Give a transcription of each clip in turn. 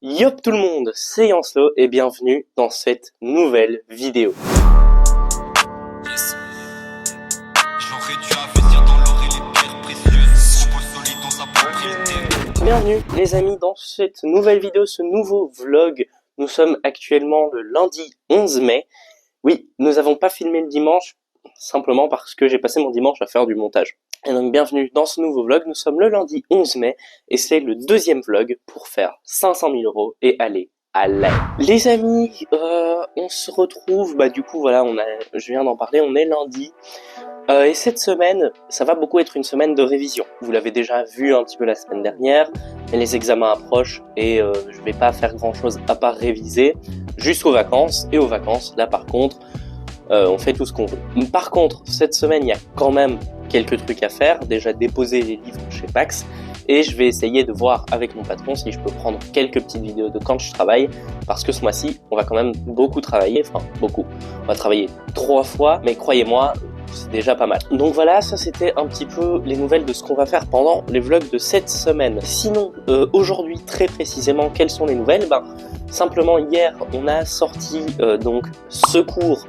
Yop tout le monde, c'est Yanslo et bienvenue dans cette nouvelle vidéo. Bienvenue les amis dans cette nouvelle vidéo, ce nouveau vlog. Nous sommes actuellement le lundi 11 mai. Oui, nous n'avons pas filmé le dimanche, simplement parce que j'ai passé mon dimanche à faire du montage. Et donc bienvenue dans ce nouveau vlog, nous sommes le lundi 11 mai et c'est le deuxième vlog pour faire 500 000 € et aller à l'air. Les amis, on se retrouve, du coup voilà, je viens d'en parler, on est lundi. Et cette semaine, ça va beaucoup être une semaine de révision. Vous l'avez déjà vu un petit peu la semaine dernière, mais les examens approchent et je vais pas faire grand chose à part réviser jusqu'aux vacances. Et aux vacances, là par contre, on fait tout ce qu'on veut. Par contre, cette semaine, il y a quand même quelques trucs à faire. Déjà déposer les livres chez Pax. Et je vais essayer de voir avec mon patron si je peux prendre quelques petites vidéos de quand je travaille. Parce que ce mois-ci, on va quand même beaucoup travailler. Enfin, beaucoup. On va travailler 3 fois, mais croyez-moi, c'est déjà pas mal. Donc voilà, ça c'était un petit peu les nouvelles de ce qu'on va faire pendant les vlogs de cette semaine. Sinon, aujourd'hui, très précisément, quelles sont les nouvelles? Simplement, hier, on a sorti donc ce cours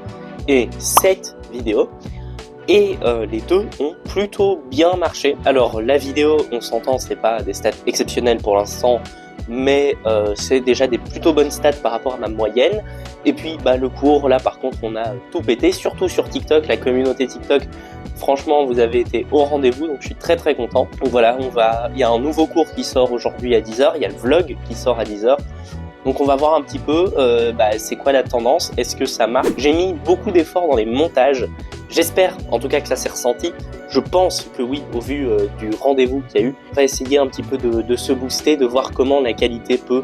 et cette vidéo. Et les deux ont plutôt bien marché. Alors la vidéo, on s'entend, c'est pas des stats exceptionnelles pour l'instant, mais c'est déjà des plutôt bonnes stats par rapport à ma moyenne. Et puis le cours, là par contre, on a tout pété, surtout sur TikTok, la communauté TikTok. Franchement, vous avez été au rendez-vous, donc je suis très très content. Donc voilà, il y a un nouveau cours qui sort aujourd'hui à 10 h, il y a le vlog qui sort à 10 h. Donc on va voir un petit peu c'est quoi la tendance, est-ce que ça marche. J'ai mis beaucoup d'efforts dans les montages, j'espère en tout cas que ça s'est ressenti. Je pense que oui, au vu du rendez-vous qu'il y a eu. On va essayer un petit peu de se booster, de voir comment la qualité peut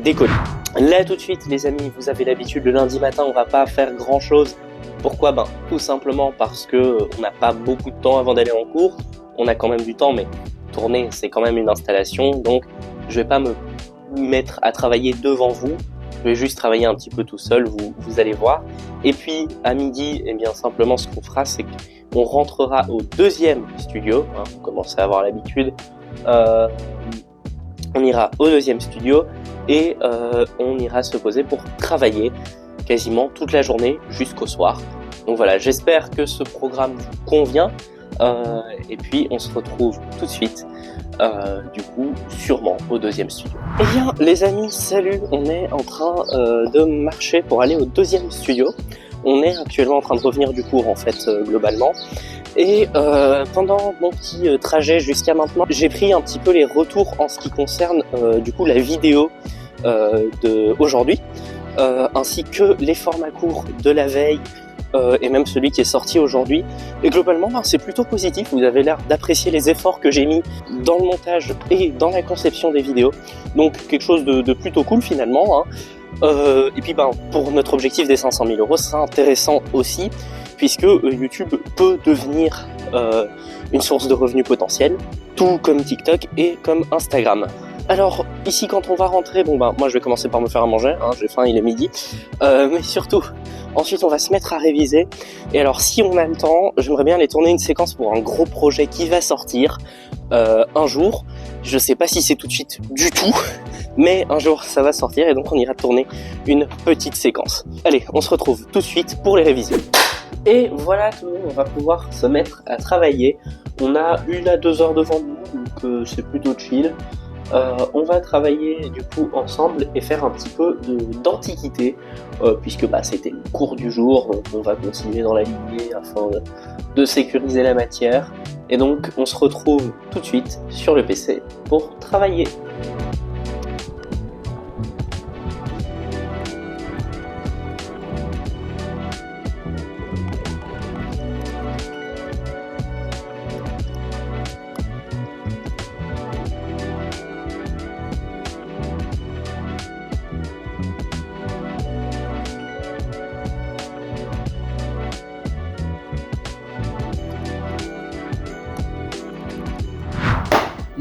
décoller. Là tout de suite les amis, vous avez l'habitude, le lundi matin on va pas faire grand chose. Pourquoi? Tout simplement parce que on n'a pas beaucoup de temps avant d'aller en cours. On a quand même du temps, mais tourner c'est quand même une installation, donc je vais pas me mettre à travailler devant vous, je vais juste travailler un petit peu tout seul, vous allez voir. Et puis à midi, simplement ce qu'on fera, c'est qu'on rentrera au deuxième studio, vous commencez à avoir l'habitude, on ira au deuxième studio et on ira se poser pour travailler quasiment toute la journée jusqu'au soir. Donc voilà, j'espère que ce programme vous convient et puis on se retrouve tout de suite du coup sûrement au deuxième studio. Eh bien les amis, salut, on est en train de marcher pour aller au deuxième studio. On est actuellement en train de revenir du cours en fait globalement. Et pendant mon petit trajet jusqu'à maintenant, j'ai pris un petit peu les retours en ce qui concerne du coup la vidéo d'aujourd'hui, ainsi que les formats courts de la veille, et même celui qui est sorti aujourd'hui. Et globalement, c'est plutôt positif. Vous avez l'air d'apprécier les efforts que j'ai mis dans le montage et dans la conception des vidéos. Donc quelque chose de plutôt cool finalement. Et puis pour notre objectif des 500 000 €, c'est intéressant aussi, puisque YouTube peut devenir une source de revenus potentielle, tout comme TikTok et comme Instagram. Alors ici quand on va rentrer, moi je vais commencer par me faire à manger, j'ai faim, il est midi, mais surtout ensuite on va se mettre à réviser. Et alors si on a le temps, j'aimerais bien aller tourner une séquence pour un gros projet qui va sortir un jour. Je sais pas si c'est tout de suite du tout, mais un jour ça va sortir et donc on ira tourner une petite séquence. Allez, on se retrouve tout de suite pour les révisions. Et voilà tout le monde, on va pouvoir se mettre à travailler. On a 1 à 2 heures devant nous, donc c'est plutôt chill. On va travailler du coup ensemble et faire un petit peu d'antiquité, puisque c'était le cours du jour, donc on va continuer dans la lignée afin de sécuriser la matière. Et donc on se retrouve tout de suite sur le PC pour travailler.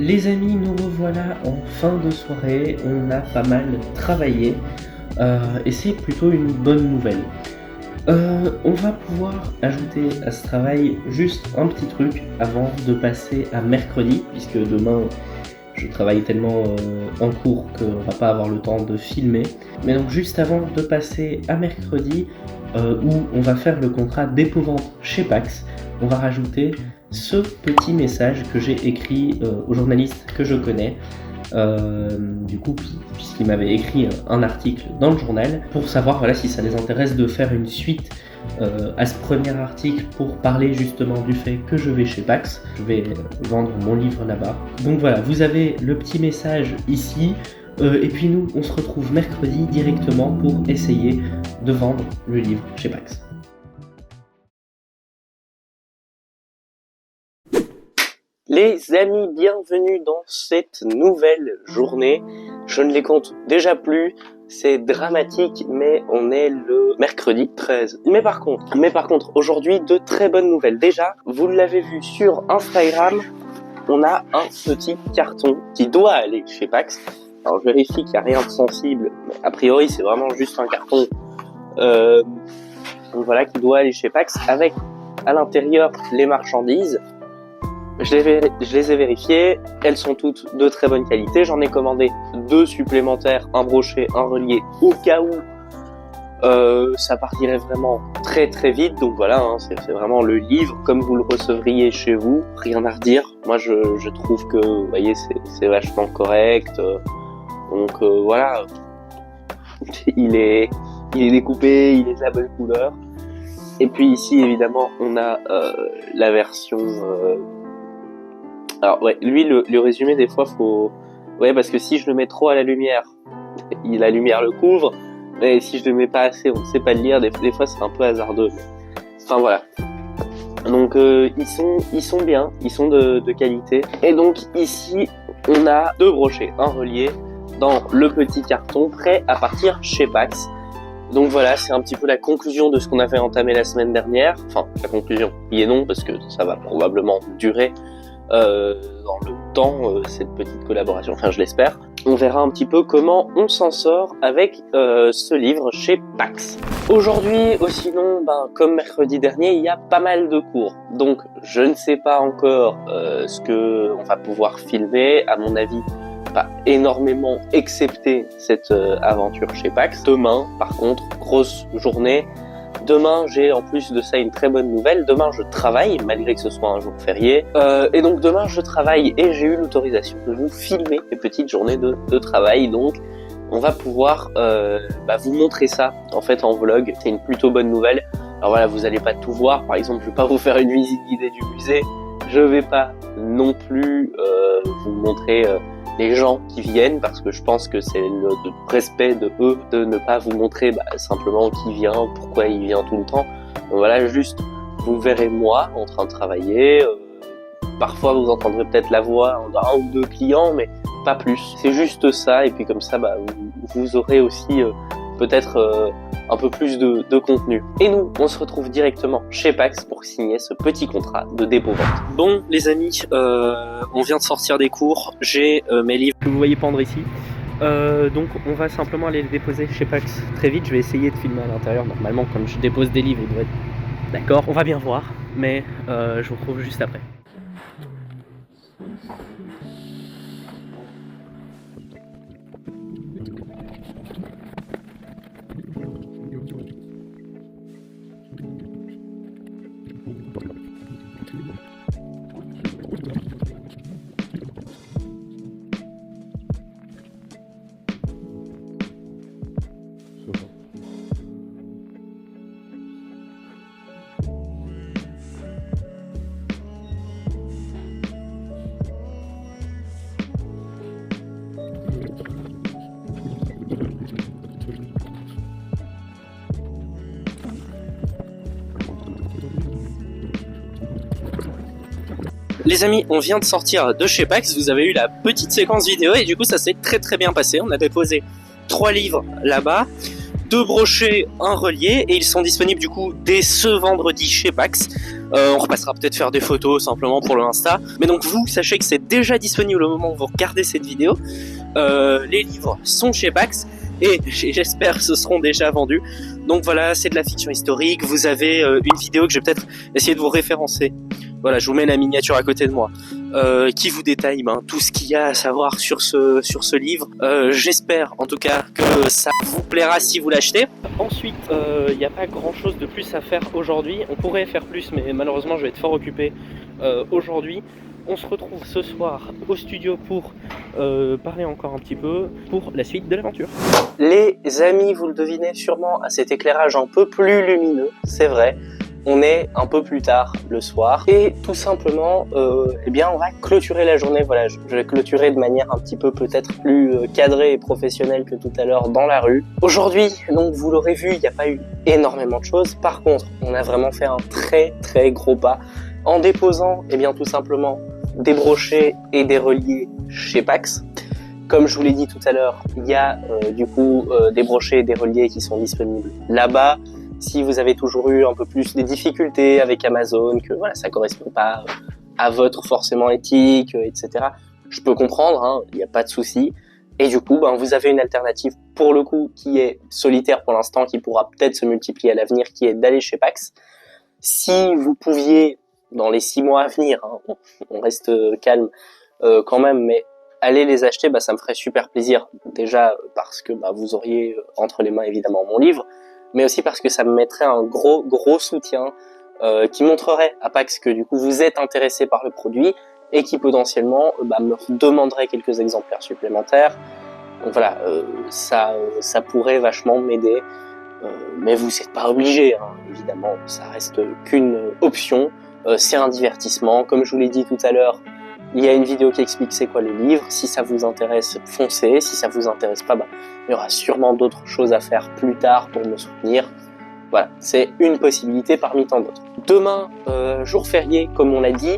Les amis, nous revoilà en fin de soirée, on a pas mal travaillé et c'est plutôt une bonne nouvelle. On va pouvoir ajouter à ce travail juste un petit truc avant de passer à mercredi, puisque demain je travaille tellement en cours qu'on va pas avoir le temps de filmer. Mais donc juste avant de passer à mercredi, où on va faire le contrat dépôt-vente chez Pax, on va rajouter ce petit message que j'ai écrit au journaliste que je connais, du coup, puisqu'il m'avait écrit un article dans le journal, pour savoir voilà, si ça les intéresse de faire une suite à ce premier article pour parler justement du fait que je vais chez Pax. Je vais vendre mon livre là-bas. Donc voilà, vous avez le petit message ici. Et puis nous, on se retrouve mercredi directement pour essayer de vendre le livre chez Pax. Les amis, bienvenue dans cette nouvelle journée. Je ne les compte déjà plus, c'est dramatique, mais on est le mercredi 13. Mais par contre, aujourd'hui, de très bonnes nouvelles. Déjà, vous l'avez vu sur Instagram, on a un petit carton qui doit aller chez Pax. Alors je vérifie qu'il n'y a rien de sensible, mais a priori c'est vraiment juste un carton donc voilà, qui doit aller chez Pax avec à l'intérieur les marchandises. Je les ai vérifiées, elles sont toutes de très bonne qualité. J'en ai commandé 2 supplémentaires, un brochet, un relié, au cas où ça partirait vraiment très très vite. Donc voilà, hein, c'est vraiment le livre comme vous le recevriez chez vous, rien à redire. Moi je trouve que, vous voyez, c'est vachement correct. Donc voilà, il est découpé, il est de la bonne couleur. Et puis ici évidemment on a la version... Alors ouais, lui le résumé des fois faut... Ouais, parce que si je le mets trop à la lumière, la lumière le couvre. Mais si je le mets pas assez, on ne sait pas le lire. Des fois c'est un peu hasardeux. Enfin voilà. Donc ils sont bien, ils sont de qualité. Et donc ici on a 2 brochets, un relié dans le petit carton prêt à partir chez Pax. Donc voilà, c'est un petit peu la conclusion de ce qu'on avait entamé la semaine dernière. Enfin, la conclusion, oui et non, parce que ça va probablement durer dans le temps, cette petite collaboration, enfin je l'espère. On verra un petit peu comment on s'en sort avec ce livre chez Pax. Aujourd'hui, sinon, comme mercredi dernier, il y a pas mal de cours. Donc je ne sais pas encore ce que on va pouvoir filmer. À mon avis, pas énormément, excepté cette aventure chez Pax. Demain, par contre, grosse journée. Demain, j'ai en plus de ça une très bonne nouvelle. Demain, je travaille, malgré que ce soit un jour férié. Et donc demain, je travaille et j'ai eu l'autorisation de vous filmer mes petites journées de travail. Donc, on va pouvoir vous montrer ça en fait en vlog. C'est une plutôt bonne nouvelle. Alors voilà, vous allez pas tout voir. Par exemple, je vais pas vous faire une visite guidée du musée. Je vais pas non plus vous montrer les gens qui viennent, parce que je pense que c'est le respect de eux de ne pas vous montrer simplement qui vient, pourquoi il vient tout le temps. Donc voilà, juste vous verrez moi en train de travailler. Parfois vous entendrez peut-être la voix d'un ou 2 clients, mais pas plus. C'est juste ça, et puis comme ça vous aurez aussi peut-être un peu plus de contenu. Et nous, on se retrouve directement chez Pax pour signer ce petit contrat de dépôt-vente. Bon, les amis, on vient de sortir des cours. J'ai mes livres que vous voyez pendre ici. Donc, on va simplement aller les déposer chez Pax très vite. Je vais essayer de filmer à l'intérieur. Normalement, comme je dépose des livres, il doit être d'accord. On va bien voir, mais je vous retrouve juste après. Les amis, on vient de sortir de chez Pax, vous avez eu la petite séquence vidéo et du coup ça s'est très très bien passé. On a déposé 3 livres là-bas, 2 brochets, un relié, et ils sont disponibles du coup dès ce vendredi chez Pax. On repassera peut-être faire des photos simplement pour le Insta. Mais donc vous, sachez que c'est déjà disponible au moment où vous regardez cette vidéo. Les livres sont chez Pax et j'espère que ce seront déjà vendus. Donc voilà, c'est de la fiction historique. Vous avez une vidéo que je vais peut-être essayer de vous référencer. Voilà, je vous mets la miniature à côté de moi. qui vous détaille tout ce qu'il y a à savoir sur ce livre. J'espère en tout cas que ça vous plaira si vous l'achetez. Ensuite, il n'y a pas grand chose de plus à faire aujourd'hui. On pourrait faire plus, mais malheureusement je vais être fort occupé aujourd'hui. On se retrouve ce soir au studio pour parler encore un petit peu pour la suite de l'aventure. Les amis, vous le devinez sûrement à cet éclairage un peu plus lumineux, c'est vrai. On est un peu plus tard le soir et tout simplement, eh bien, on va clôturer la journée. Voilà, je vais clôturer de manière un petit peu peut-être plus cadrée et professionnelle que tout à l'heure dans la rue. Aujourd'hui, donc vous l'aurez vu, il n'y a pas eu énormément de choses. Par contre, on a vraiment fait un très très gros pas en déposant, eh bien, tout simplement des brochets et des reliés chez Pax. Comme je vous l'ai dit tout à l'heure, il y a du coup des brochets et des reliés qui sont disponibles là-bas. Si vous avez toujours eu un peu plus des difficultés avec Amazon, que voilà, ça correspond pas à votre forcément éthique, etc., je peux comprendre, hein, il n'y a pas de souci. Et du coup, vous avez une alternative pour le coup qui est solitaire pour l'instant, qui pourra peut-être se multiplier à l'avenir, qui est d'aller chez Pax. Si vous pouviez, dans les 6 mois à venir, hein, on reste calme quand même, mais aller les acheter, ça me ferait super plaisir. Déjà parce que vous auriez entre les mains évidemment mon livre, mais aussi parce que ça me mettrait un gros soutien qui montrerait à Pax que du coup vous êtes intéressé par le produit et qui potentiellement me demanderait quelques exemplaires supplémentaires. Donc voilà, ça pourrait vachement m'aider, mais vous n'êtes pas obligé, hein, évidemment, ça reste qu'une option. C'est un divertissement, comme je vous l'ai dit tout à l'heure. Il y a une vidéo qui explique c'est quoi le livre. Si ça vous intéresse, foncez. Si ça vous intéresse pas, il y aura sûrement d'autres choses à faire plus tard pour me soutenir. Voilà, c'est une possibilité parmi tant d'autres. Demain, jour férié, comme on l'a dit,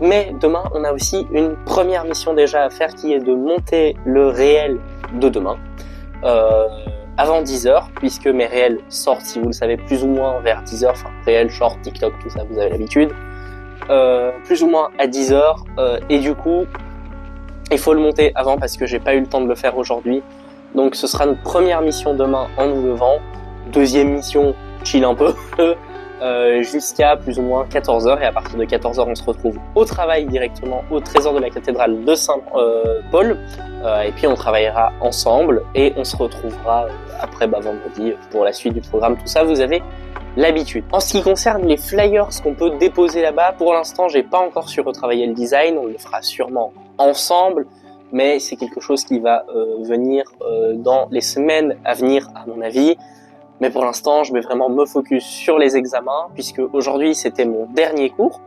mais demain, on a aussi une première mission déjà à faire qui est de monter le réel de demain. Avant 10h, puisque mes réels sortent, si vous le savez, plus ou moins vers 10h, enfin réels, short, TikTok, tout ça, vous avez l'habitude. Plus ou moins à 10h et du coup il faut le monter avant parce que j'ai pas eu le temps de le faire aujourd'hui, donc ce sera notre première mission demain en nous levant, deuxième mission chill un peu jusqu'à plus ou moins 14h, et à partir de 14h on se retrouve au travail directement au trésor de la cathédrale de Saint-Paul et puis on travaillera ensemble et on se retrouvera après vendredi pour la suite du programme. Tout ça vous avez l'habitude. En ce qui concerne les flyers qu'on peut déposer là-bas, pour l'instant j'ai pas encore su retravailler le design, on le fera sûrement ensemble, mais c'est quelque chose qui va venir dans les semaines à venir à mon avis. Mais pour l'instant je vais vraiment me focus sur les examens, puisque aujourd'hui c'était mon dernier cours.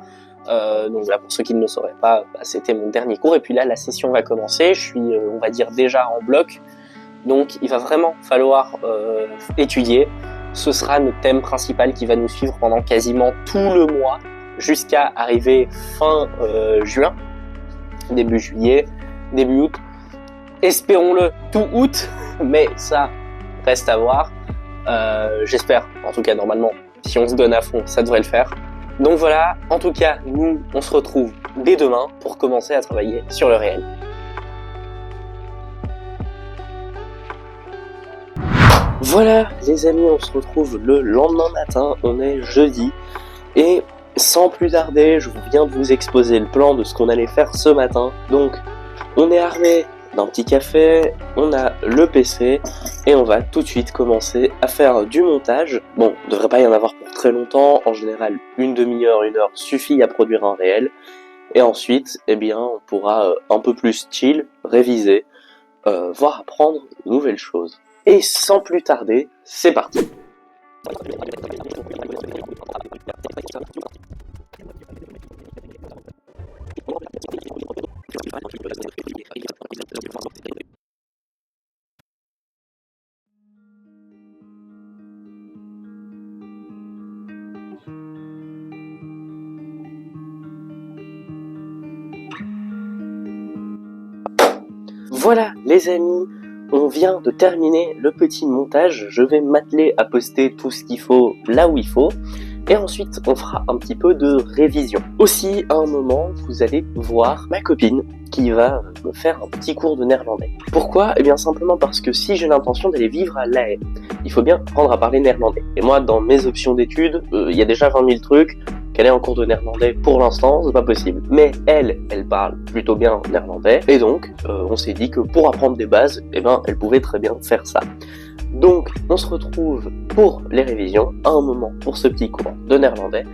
Donc voilà, pour ceux qui ne le sauraient pas, c'était mon dernier cours, et puis là la session va commencer, je suis on va dire déjà en bloc, donc il va vraiment falloir étudier. Ce sera notre thème principal qui va nous suivre pendant quasiment tout le mois, jusqu'à arriver fin juin, début juillet, début août. Espérons-le tout août, mais ça reste à voir. J'espère, en tout cas normalement, si on se donne à fond, ça devrait le faire. Donc voilà, en tout cas, nous, on se retrouve dès demain pour commencer à travailler sur le réel. Voilà les amis, on se retrouve le lendemain matin, on est jeudi, et sans plus tarder, je viens de vous exposer le plan de ce qu'on allait faire ce matin. Donc on est armé d'un petit café, on a le PC, et on va tout de suite commencer à faire du montage. Bon, il ne devrait pas y en avoir pour très longtemps, en général une demi-heure, 1 heure suffit à produire un réel, et ensuite, eh bien, on pourra un peu plus chill, réviser, voire apprendre de nouvelles choses. Et sans plus tarder, c'est parti. Voilà les amis, on vient de terminer le petit montage, je vais m'atteler à poster tout ce qu'il faut là où il faut, et ensuite on fera un petit peu de révision. Aussi, à un moment, vous allez voir ma copine qui va me faire un petit cours de néerlandais. Pourquoi ? Eh bien simplement parce que si j'ai l'intention d'aller vivre à La Haye, il faut bien apprendre à parler néerlandais. Et moi, dans mes options d'études, il y a déjà 20 000 trucs, qu'elle est en cours de néerlandais pour l'instant, c'est pas possible. Mais elle parle plutôt bien néerlandais, et donc on s'est dit que pour apprendre des bases, elle pouvait très bien faire ça. Donc on se retrouve pour les révisions, à un moment pour ce petit cours de néerlandais,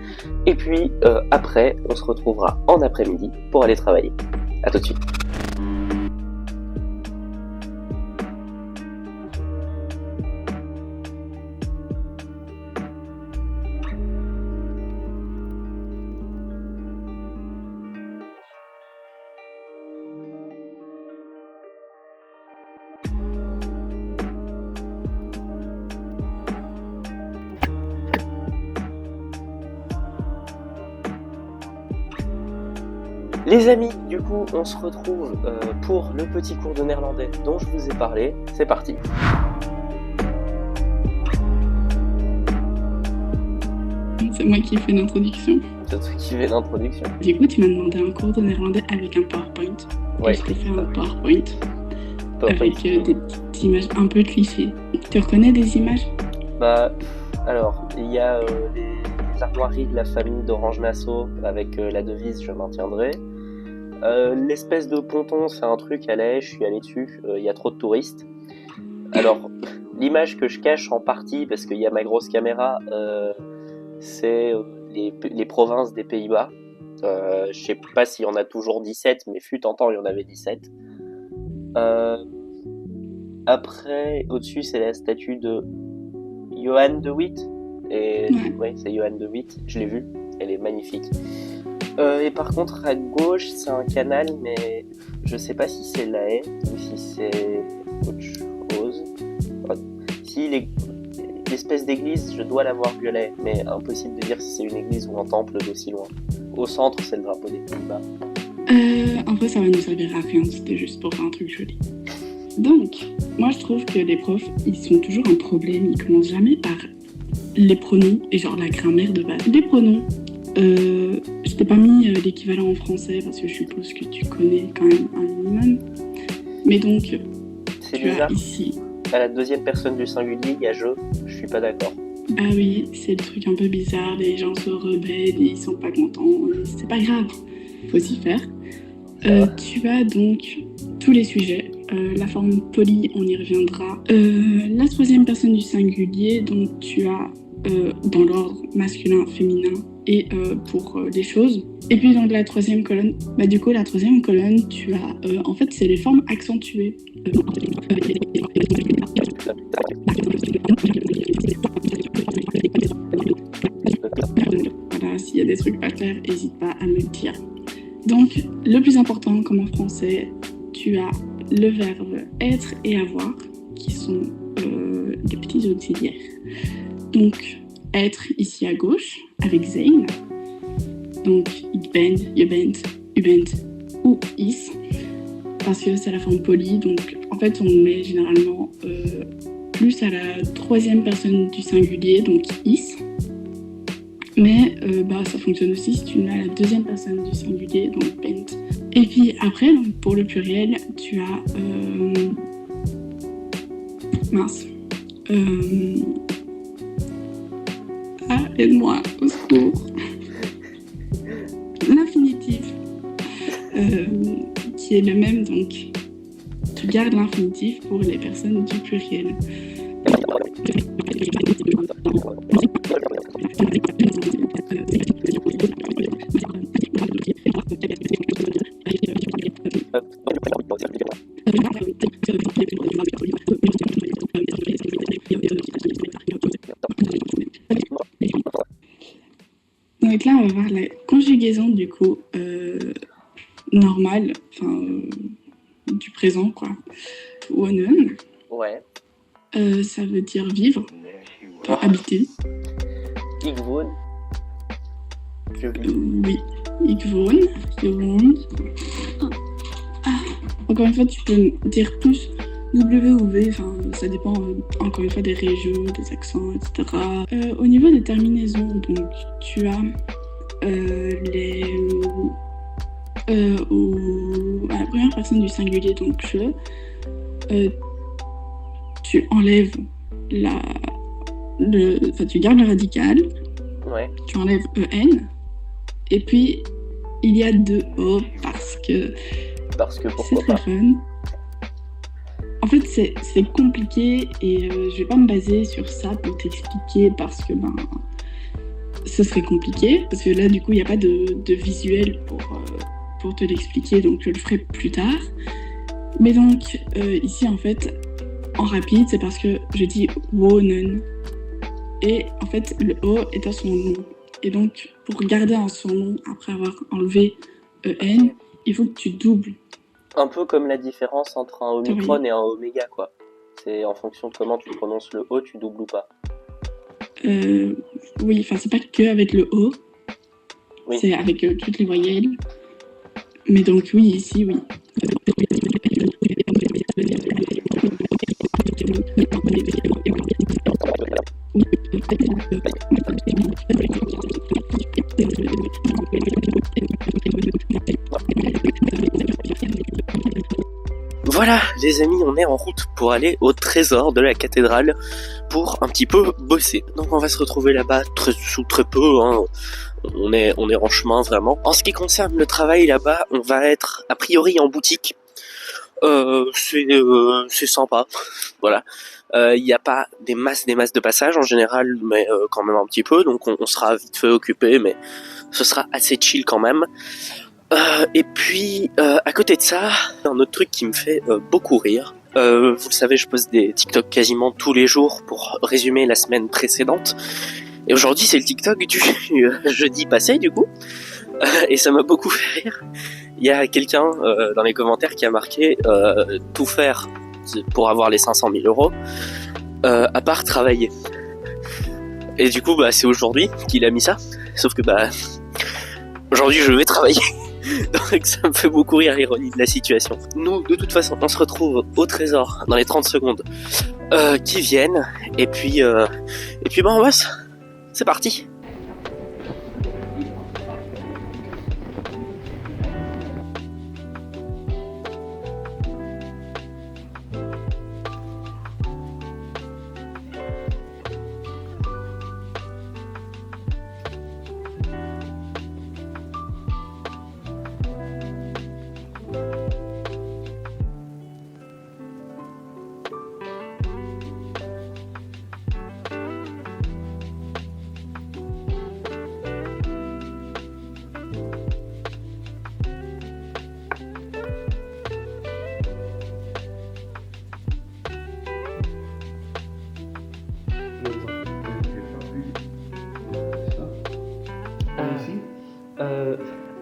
et puis après on se retrouvera en après-midi pour aller travailler. À tout de suite. Les amis, du coup, on se retrouve pour le petit cours de néerlandais dont je vous ai parlé. C'est parti. C'est moi qui fais l'introduction. C'est toi qui fais l'introduction. Du coup, tu m'as demandé un cours de néerlandais avec un PowerPoint. Ouais. Et je t'ai fait un PowerPoint avec des petites images un peu clichés. Tu reconnais des images? Alors, il y a les armoiries de la famille d'Orange Nassau avec la devise « Je maintiendrai ». L'espèce de ponton, c'est un truc à l'Aie, je suis allé dessus, il y a trop de touristes. Alors, l'image que je cache en partie, parce qu'il y a ma grosse caméra, c'est les provinces des Pays-Bas. Je sais pas s'il y en a toujours 17, mais fut un temps, il y en avait 17. Après, au-dessus, c'est la statue de Johan de Witt. Et ouais, c'est Johan de Witt, je l'ai vue, elle est magnifique. Et par contre, à gauche, c'est un canal, mais je sais pas si c'est la Haye ou si c'est autre chose. Si l'espèce d'église, je dois l'avoir vue à la Haye, mais impossible de dire si c'est une église ou un temple d'aussi loin. Au centre, c'est le drapeau des Pays-Bas. En fait, ça va nous servir à rien, c'était juste pour faire un truc joli. Donc, moi je trouve que les profs, ils sont toujours un problème, ils commencent jamais par les pronoms et genre la grammaire de base. Les pronoms, je t'ai pas mis l'équivalent en français parce que je suppose que tu connais quand même un minimum. Mais donc, c'est tu bizarre. as ici... À la deuxième personne du singulier, il y a je suis pas d'accord. Ah oui, c'est le truc un peu bizarre, les gens se rebellent, ils sont pas contents, c'est pas grave, faut s'y faire. Tu as donc tous les sujets, la forme polie, on y reviendra. La troisième personne du singulier, donc tu as dans l'ordre masculin, féminin et pour les choses. Et puis dans la troisième colonne, du coup la troisième colonne, tu as, en fait c'est les formes accentuées. Voilà, s'il y a des trucs pas clairs, n'hésite pas à me le dire. Donc, le plus important, comme en français, tu as le verbe être et avoir, qui sont des petits auxiliaires. Donc, être ici à gauche, avec sein. Donc, ich bin, je bent, u bent ou is, parce que c'est la forme polie. Donc, en fait, on met généralement plus à la troisième personne du singulier, donc is. Mais ça fonctionne aussi si tu mets à la deuxième personne du singulier, donc bent. Et puis après, donc, pour le pluriel, tu as... aide-moi, au secours. L'infinitif, qui est le même, donc tu gardes l'infinitif pour les personnes du pluriel. Donc là, on va voir la conjugaison du coup normale, du présent, quoi. Wohnen. Ouais. Ça veut dire vivre, habiter. Ich wohne. Je vis. Oui, ich wohne, je wohne. Encore une fois, tu peux dire plus W ou V, ça dépend encore une fois des régions, des accents, etc. Au niveau des terminaisons, donc tu as à la première personne du singulier, donc je, tu enlèves tu gardes le radical, Ouais. tu enlèves EN, Et puis, il y a 2 O parce que c'est pourquoi très pas. fun. En fait, c'est compliqué et je vais pas me baser sur ça pour t'expliquer parce que ce serait compliqué. Parce que là, du coup, il n'y a pas de visuel pour te l'expliquer, donc je le ferai plus tard. Mais donc, ici, en fait, en rapide, c'est parce que je dis wonen. Et en fait, le O est à son nom. Et donc, pour garder en son nom, après avoir enlevé EN, il faut que tu doubles. Un peu comme la différence entre un Omicron Oui. et un Oméga, quoi. C'est en fonction de comment tu prononces le O, tu doubles ou pas. Oui, enfin, c'est pas que avec le O, Oui. c'est avec toutes les voyelles. Mais donc, oui, ici, oui. Voilà, les amis, on est en route pour aller au trésor de la cathédrale pour un petit peu bosser. Donc on va se retrouver là-bas sous très peu, hein. On est en chemin vraiment. En ce qui concerne le travail là-bas, on va être a priori en boutique. C'est sympa, voilà. Il n'y a pas des masses de passages en général, mais quand même un petit peu, donc on sera vite fait occupé, mais ce sera assez chill quand même. Et puis, à côté de ça, un autre truc qui me fait beaucoup rire. Vous le savez, je poste des TikTok quasiment tous les jours pour résumer la semaine précédente. Et aujourd'hui, c'est le TikTok du jeudi passé, du coup. Et ça m'a beaucoup fait rire. Il y a quelqu'un dans les commentaires qui a marqué tout faire pour avoir les 500 000 euros, à part travailler. Et du coup, c'est aujourd'hui qu'il a mis ça. Sauf que aujourd'hui, je vais travailler. Donc ça me fait beaucoup rire l'ironie de la situation. Nous, de toute façon, on se retrouve au trésor dans les 30 secondes qui viennent. Et puis on bosse. C'est parti.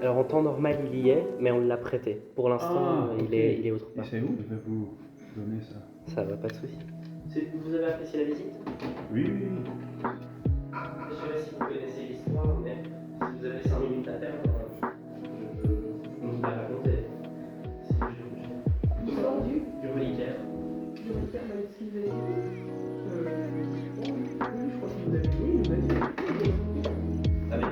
Alors en temps normal il y est, mais on l'a prêté. Pour l'instant il est autre part. Et c'est où je vais vous donner ça? Ça va, pas de souci. Vous avez apprécié la visite? Oui. Je sais pas si vous connaissez l'histoire, mais si vous avez 5 minutes à perdre, je vous la raconter. L'histoire Du reliquaire. du reliquaire d'Alexis. Oui, je crois que vous avez dit. Avec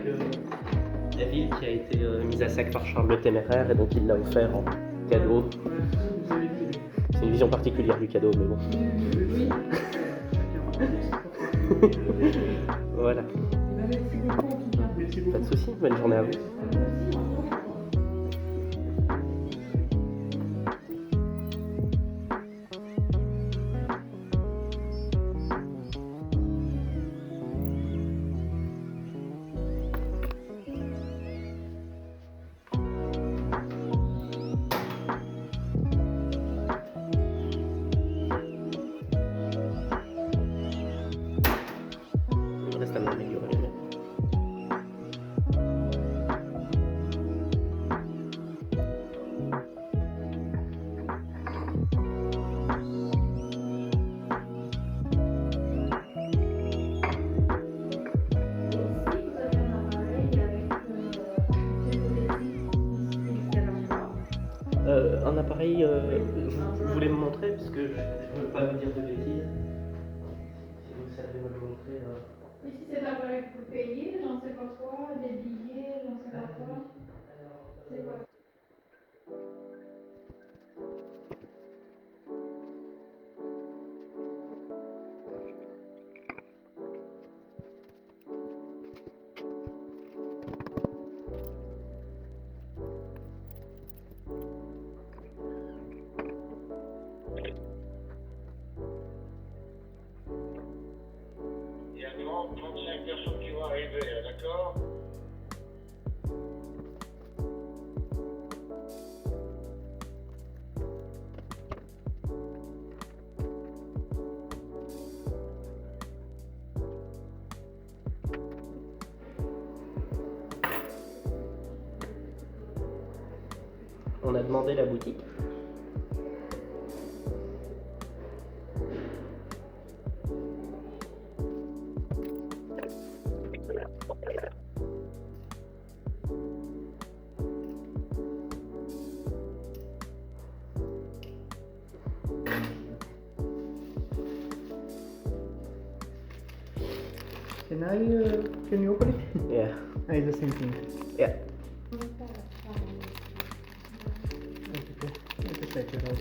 la ville qui a été mise à sac par Charles le Téméraire et donc il l'a offert en cadeau. Vous avez dit. C'est une vision particulière du cadeau, mais bon. Oui. Voilà. Merci beaucoup en tout cas. Merci Pas beaucoup. de soucis, bonne journée à vous. Il reste à m'améliorer. Un appareil, vous voulez me montrer parce que je ne veux pas vous dire de bêtises. Si vous savez me le montrer. Et si cet appareil peut payer, j'en sais pas quoi, des billets, j'en sais pas quoi. C'est quoi? 35 personnes qui vont arriver, là, d'accord? On a demandé la boutique. Can can you open it? Yeah. It's the same thing. Yeah. Just check it out.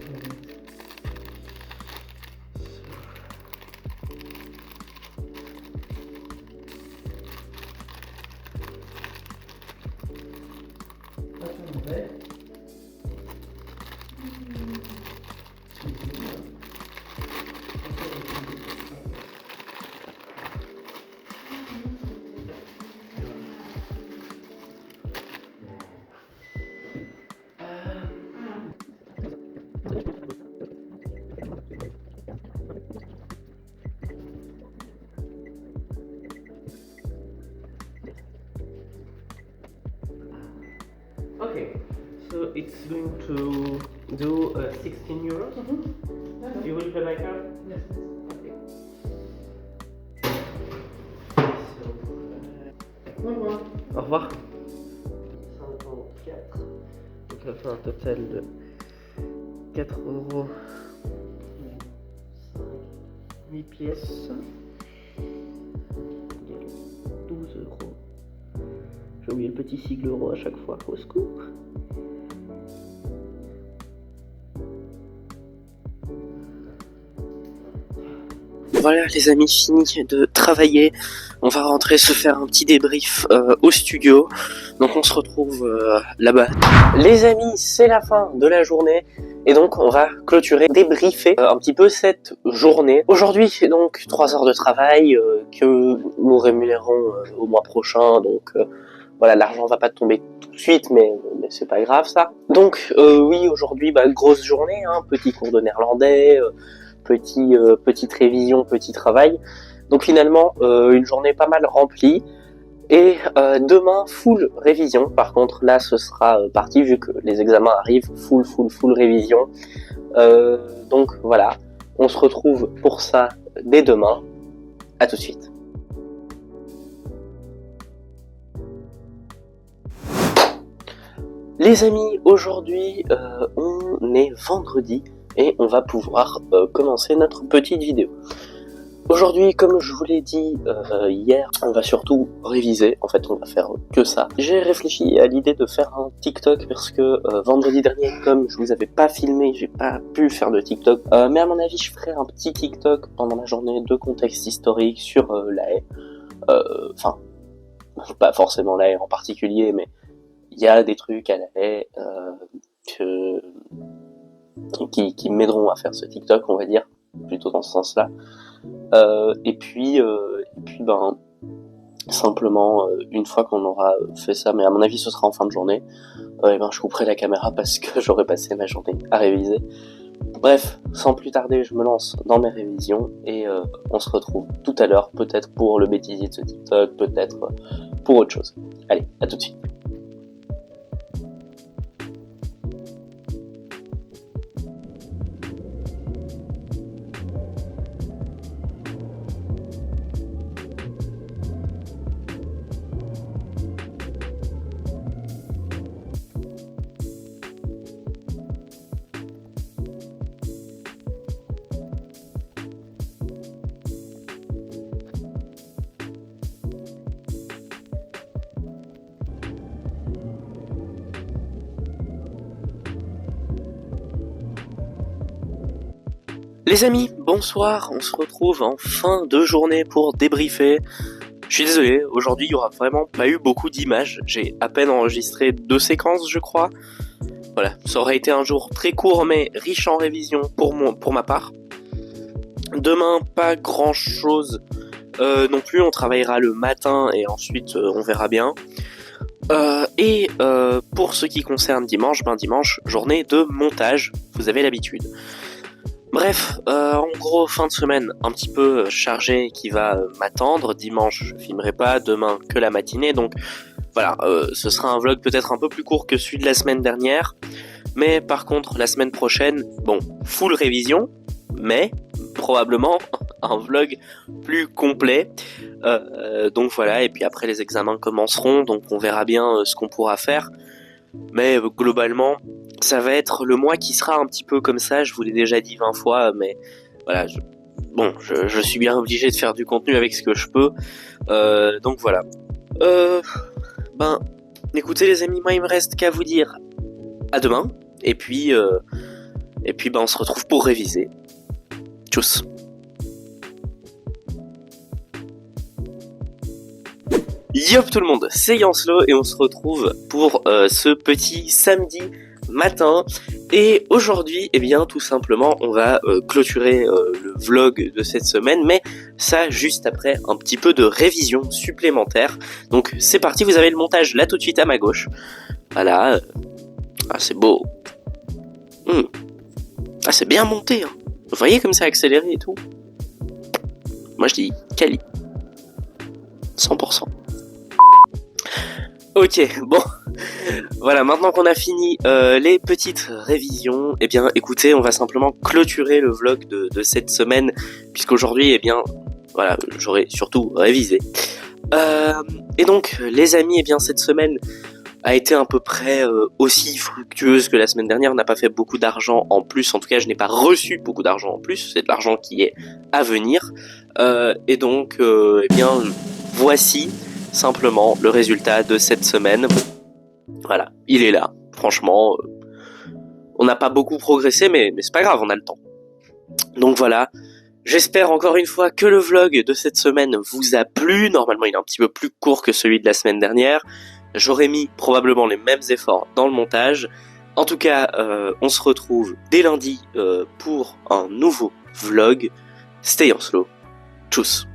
Okay, so it's going to do 16 euros. You will pay by card? Yes. Okay. Au revoir. Au revoir. 54. Donc ça fait un total de 4 euros. 8 pièces. 12 euros. J'ai oublié le petit sigle euro à chaque fois, au secours. Voilà les amis, fini de travailler. On va rentrer se faire un petit débrief au studio. Donc on se retrouve là-bas. Les amis, c'est la fin de la journée. Et donc on va clôturer, débriefer un petit peu cette journée. Aujourd'hui c'est donc 3 heures de travail que nous rémunérons au mois prochain. Donc voilà, l'argent va pas tomber tout de suite, mais c'est pas grave ça. Donc oui, aujourd'hui grosse journée, hein, petit cours de néerlandais, petite révision, petit travail. Donc finalement une journée pas mal remplie. Et demain full révision. Par contre là ce sera parti vu que les examens arrivent, full révision. Donc voilà, on se retrouve pour ça dès demain. À tout de suite. Les amis, aujourd'hui on est vendredi et on va pouvoir commencer notre petite vidéo. Aujourd'hui, comme je vous l'ai dit hier, on va surtout réviser. En fait, on va faire que ça. J'ai réfléchi à l'idée de faire un TikTok parce que vendredi dernier, comme je vous avais pas filmé, j'ai pas pu faire de TikTok. Mais à mon avis, je ferai un petit TikTok pendant la journée de contexte historique sur La Haye. Enfin, pas forcément La Haye en particulier, mais il y a des trucs à La Haye qui m'aideront à faire ce TikTok, on va dire, plutôt dans ce sens-là. Et puis simplement une fois qu'on aura fait ça, mais à mon avis ce sera en fin de journée, je couperai la caméra parce que j'aurai passé ma journée à réviser. Bref, sans plus tarder, je me lance dans mes révisions et on se retrouve tout à l'heure, peut-être pour le bêtisier de ce TikTok, peut-être pour autre chose. Allez, à tout de suite. Les amis, bonsoir, on se retrouve en fin de journée pour débriefer. Je suis désolé, aujourd'hui il n'y aura vraiment pas eu beaucoup d'images, j'ai à peine enregistré 2 séquences je crois. Voilà, ça aurait été un jour très court mais riche en révision pour ma part. Demain, pas grand chose non plus, on travaillera le matin et ensuite on verra bien. Pour ce qui concerne dimanche, dimanche, journée de montage, vous avez l'habitude. Bref, en gros, fin de semaine un petit peu chargée qui va m'attendre. Dimanche, je filmerai pas, demain que la matinée, donc voilà, ce sera un vlog peut-être un peu plus court que celui de la semaine dernière. Mais par contre, la semaine prochaine, bon, full révision, mais probablement un vlog plus complet. Donc voilà, et puis après les examens commenceront, donc on verra bien ce qu'on pourra faire. Mais globalement, ça va être le mois qui sera un petit peu comme ça, je vous l'ai déjà dit 20 fois, mais voilà, je suis bien obligé de faire du contenu avec ce que je peux. Donc voilà. Écoutez les amis, moi il me reste qu'à vous dire à demain, et puis on se retrouve pour réviser. Tchuss. Yop tout le monde, c'est Yanslo et on se retrouve pour ce petit samedi matin. Et aujourd'hui, eh bien tout simplement, on va clôturer le vlog de cette semaine, mais ça juste après un petit peu de révision supplémentaire. Donc c'est parti, vous avez le montage là tout de suite à ma gauche. Voilà, ah c'est beau. Ah c'est bien monté, hein. Vous voyez comme c'est accéléré et tout. Moi je dis quali. 100%. Ok, bon, voilà, maintenant qu'on a fini les petites révisions, eh bien, écoutez, on va simplement clôturer le vlog de cette semaine, puisqu'aujourd'hui, eh bien, voilà, j'aurai surtout révisé. Et donc, les amis, eh bien, cette semaine a été à peu près aussi fructueuse que la semaine dernière. On n'a pas fait beaucoup d'argent en plus, en tout cas, je n'ai pas reçu beaucoup d'argent en plus, c'est de l'argent qui est à venir. Et donc, eh bien, voici simplement le résultat de cette semaine. Voilà, il est là. Franchement, on n'a pas beaucoup progressé, mais c'est pas grave, on a le temps. Donc voilà, j'espère encore une fois que le vlog de cette semaine vous a plu. Normalement, il est un petit peu plus court que celui de la semaine dernière. J'aurais mis probablement les mêmes efforts dans le montage. En tout cas, on se retrouve dès lundi pour un nouveau vlog. Stay Yanslo. Tchuss.